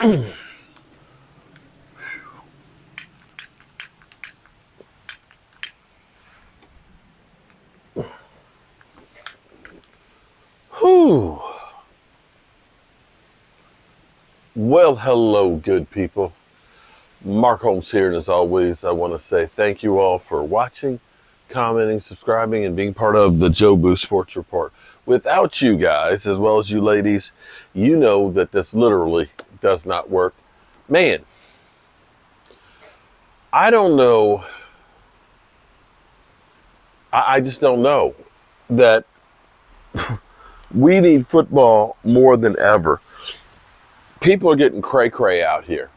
Whew. Well, hello, good people. Mark Holmes here, and as always, I want to say thank you all for watching, commenting, subscribing, and being part of the Joe Boo Sports Report. Without you guys, as well as you ladies, you know that this literally does not work. Man, I don't know. I just don't know that we need football more than ever. People are getting cray-cray out here.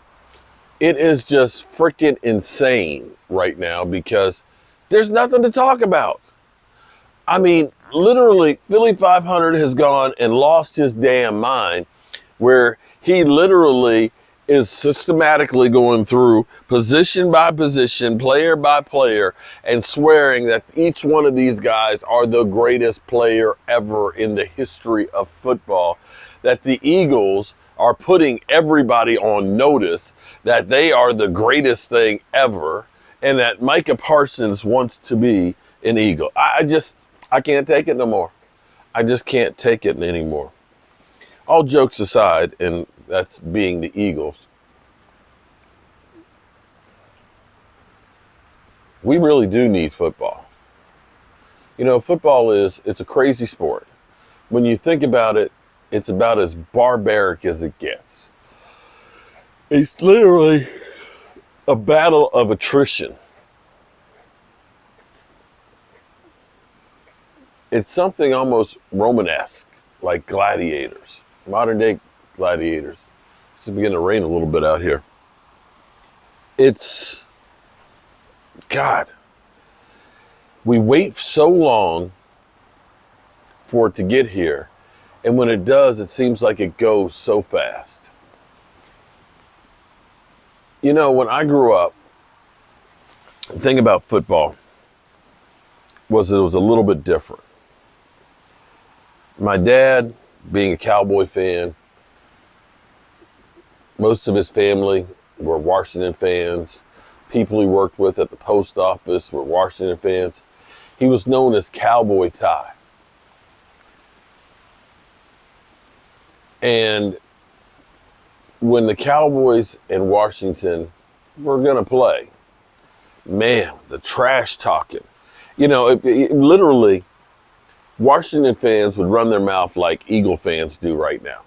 It is just freaking insane right now because there's nothing to talk about. I mean, literally, Philly 500 has gone and lost his damn mind where he literally is systematically going through position by position, player by player, and swearing that each one of these guys are the greatest player ever in the history of football, that the Eagles are putting everybody on notice that they are the greatest thing ever, and that Micah Parsons wants to be an Eagle. I can't take it no more. I just can't take it anymore. All jokes aside, and that's being the Eagles, we really do need football. You know, football it's a crazy sport. When you think about it, it's about as barbaric as it gets. It's literally a battle of attrition. It's something almost Romanesque, like Gladiators, modern day Gladiators. It's beginning to rain a little bit out here. It's, God, we wait so long for it to get here. And when it does, it seems like it goes so fast. You know, when I grew up, the thing about football was it was a little bit different. My dad, being a Cowboy fan, most of his family were Washington fans. People he worked with at the post office were Washington fans. He was known as Cowboy Thai. And when the Cowboys and Washington were going to play, man, the trash talking. You know, literally, Washington fans would run their mouth like Eagle fans do right now.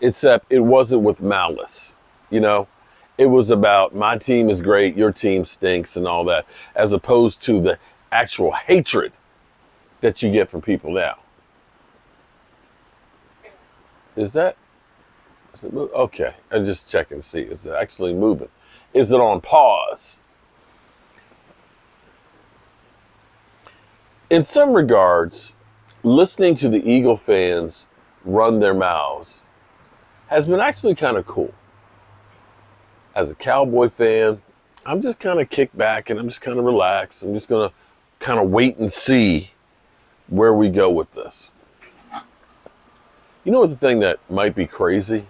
Except it wasn't with malice, you know. It was about my team is great, your team stinks and all that, as opposed to the actual hatred that you get from people now. Is it moving? Okay, I'm just checking to see. Is it actually moving? Is it on pause? In some regards, listening to the Eagle fans run their mouths has been actually kind of cool. As a Cowboy fan, I'm just kind of kicked back and I'm just kind of relaxed. I'm just going to kind of wait and see where we go with this. You know what the thing that might be crazy?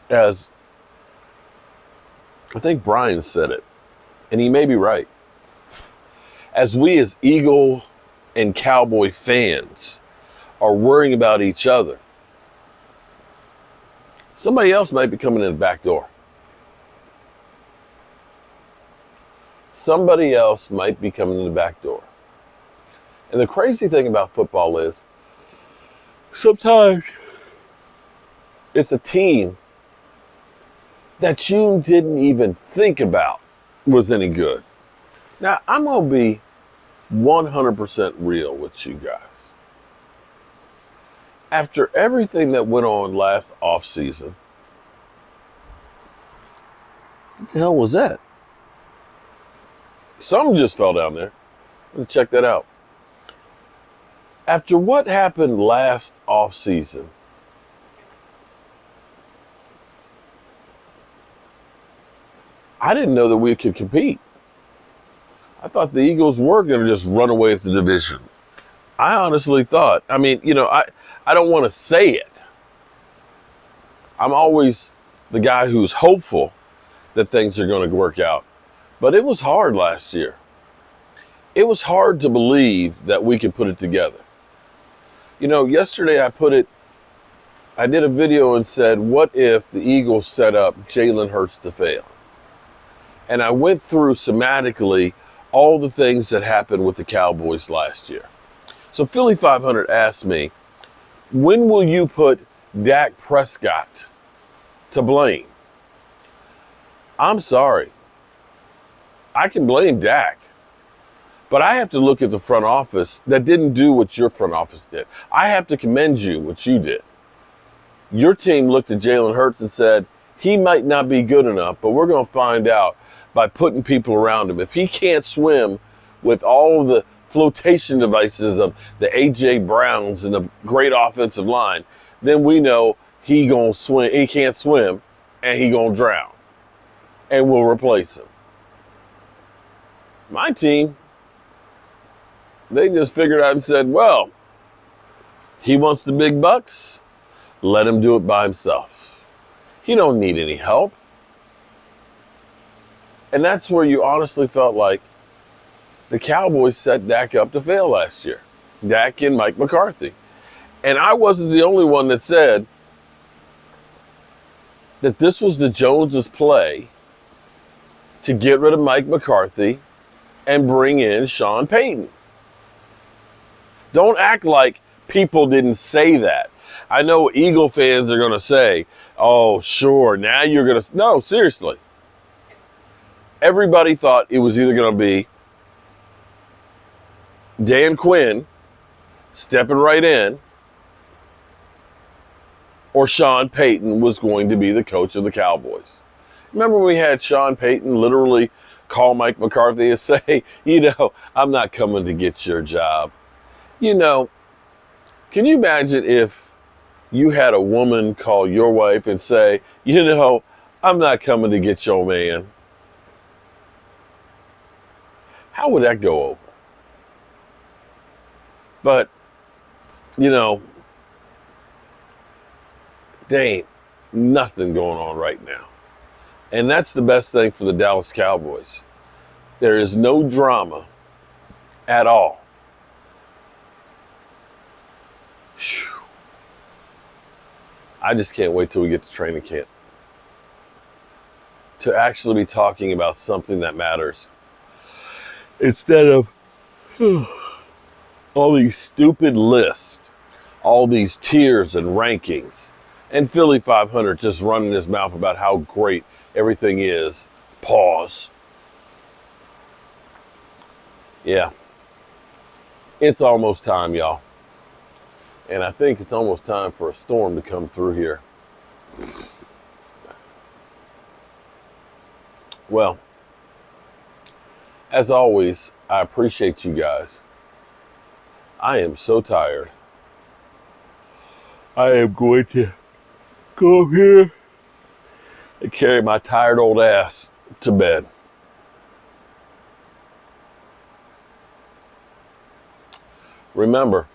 As I think Brian said it, and he may be right. As we as Eagle and Cowboy fans are worrying about each other, somebody else might be coming in the back door. Somebody else might be coming in the back door. And the crazy thing about football is, sometimes it's a team that you didn't even think about was any good. Now, I'm going to be 100% real with you guys. After everything that went on last offseason, what the hell was that? Something just fell down there. Let's check that out. After what happened last offseason, I didn't know that we could compete. I thought the Eagles were going to just run away with the division. I honestly thought, I mean, you know, I don't want to say it. I'm always the guy who's hopeful that things are going to work out. But it was hard last year. It was hard to believe that we could put it together. You know, yesterday I did a video and said, what if the Eagles set up Jalen Hurt to fail? And I went through semantically all the things that happened with the Cowboys last year. So Philly 500 asked me, when will you put Dak Prescott to blame? I'm sorry. I can blame Dak. But I have to look at the front office that didn't do what your front office did. I have to commend you what you did. Your team looked at Jalen Hurts and said, he might not be good enough, but we're going to find out by putting people around him. If he can't swim with all the flotation devices of the A.J. Browns and the great offensive line, then we know he can't swim, and he going to drown. And we'll replace him. My team, they just figured out and said, well, he wants the big bucks. Let him do it by himself. He don't need any help. And that's where you honestly felt like the Cowboys set Dak up to fail last year. Dak and Mike McCarthy. And I wasn't the only one that said that this was the Joneses' play to get rid of Mike McCarthy and bring in Sean Payton. Don't act like people didn't say that. I know Eagle fans are going to say, oh, sure, now you're going to... No, seriously. Everybody thought it was either going to be Dan Quinn stepping right in, or Sean Payton was going to be the coach of the Cowboys. Remember when we had Sean Payton literally call Mike McCarthy and say, you know, I'm not coming to get your job. You know, can you imagine if you had a woman call your wife and say, you know, I'm not coming to get your man? How would that go over? But, you know, there ain't nothing going on right now. And that's the best thing for the Dallas Cowboys. There is no drama at all. Whew. I just can't wait till we get to training camp to actually be talking about something that matters instead of all these stupid lists, all these tiers and rankings, and Philly 500 just running his mouth about how great everything is. Pause. Yeah. It's almost time, y'all. And I think it's almost time for a storm to come through here. Well, as always, I appreciate you guys. I am so tired. I am going to go here and carry my tired old ass to bed. Remember,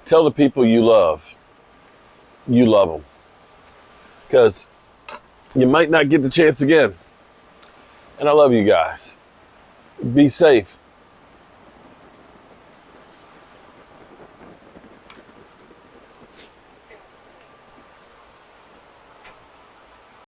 tell the people you love them. Because you might not get the chance again. And I love you guys. Be safe.